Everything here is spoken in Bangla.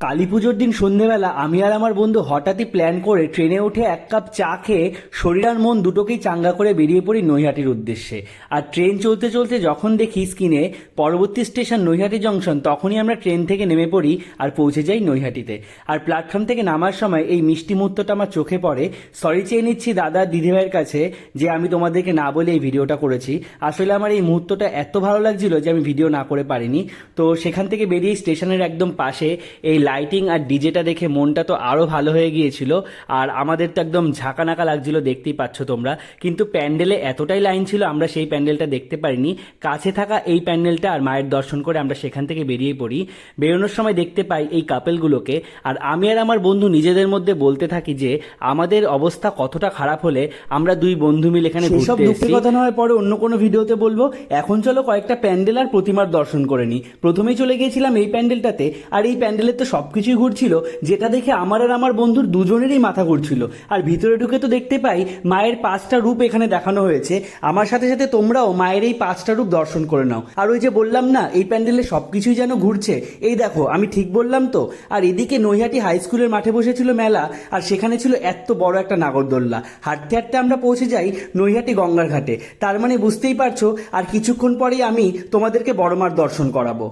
কালী পুজোর দিন সন্ধেবেলা আমি আর আমার বন্ধু হঠাৎই প্ল্যান করে ট্রেনে উঠে এক কাপ চা খেয়ে শরীর আর মন দুটোকেই চাঙ্গা করে বেরিয়ে পড়ি নৈহাটির উদ্দেশ্যে। আর ট্রেন চলতে চলতে যখন দেখি স্ক্রিনে পরবর্তী স্টেশন নৈহাটি জংশন, তখনই আমরা ট্রেন থেকে নেমে পড়ি আর পৌঁছে যাই নৈহাটিতে। আর প্ল্যাটফর্ম থেকে নামার সময় এই মিষ্টি মুহূর্তটা আমার চোখে পড়ে। সরি চেয়ে নিচ্ছি দাদা দিদিভাইয়ের কাছে যে আমি তোমাদেরকে না বলে এই ভিডিওটা করেছি। আসলে আমার এই মুহূর্তটা এত ভালো লাগছিল যে আমি ভিডিও না করে পারিনি। তো সেখান থেকে বেরিয়ে স্টেশনের একদম পাশে এই লাইটিং আর ডিজেটা দেখে মনটা তো আরও ভালো হয়ে গিয়েছিল। আর আমাদের তো একদম ঝাঁকানাকা লাগছিল, দেখতেই পাচ্ছ তোমরা। কিন্তু প্যান্ডেলে এতটাই লাইন ছিল, আমরা সেই প্যান্ডেলটা দেখতে পারিনি। কাছে থাকা এই প্যান্ডেলটা আর মায়ের দর্শন করে আমরা সেখান থেকে বেরিয়ে পড়ি। বেরোনোর সময় দেখতে পাই এই কাপেলগুলোকে, আর আমি আর আমার বন্ধু নিজেদের মধ্যে বলতে থাকি যে আমাদের অবস্থা কতটা খারাপ হলে আমরা দুই বন্ধু মিলে এখানে ঘুরতে এসেছি। দুঃখের কথা নয়, পরে অন্য কোনো ভিডিওতে বলবো। এখন চলো কয়েকটা প্যান্ডেল আর প্রতিমার দর্শন করে নিই। প্রথমেই চলে গিয়েছিলাম এই প্যান্ডেলটাতে, আর এই প্যান্ডেলের তো সবকিছুই ঘুরছিল, যেটা দেখে আমার আর আমার বন্ধুর দুজনেরই মাথা ঘুরছিল। আর ভিতরে ঢুকে তো দেখতে পাই মায়ের 5টা রূপ এখানে দেখানো হয়েছে। আমার সাথে সাথে তোমরাও মায়ের এই 5টা রূপ দর্শন করে নাও। আর ওই যে বললাম না এই প্যান্ডেলে সবকিছুই যেন ঘুরছে, এই দেখো আমি ঠিক বললাম তো। আর এদিকে নৈহাটি হাই স্কুলের মাঠে বসেছিল মেলা, আর সেখানে ছিল এত বড় একটা নাগরদোল্লা। হাঁটতে হাঁটতে আমরা পৌঁছে যাই নৈহাটি গঙ্গার ঘাটে। তার মানে বুঝতেই পারছো আর কিছুক্ষণ পরেই আমি তোমাদেরকে বড়মার দর্শন করাবো।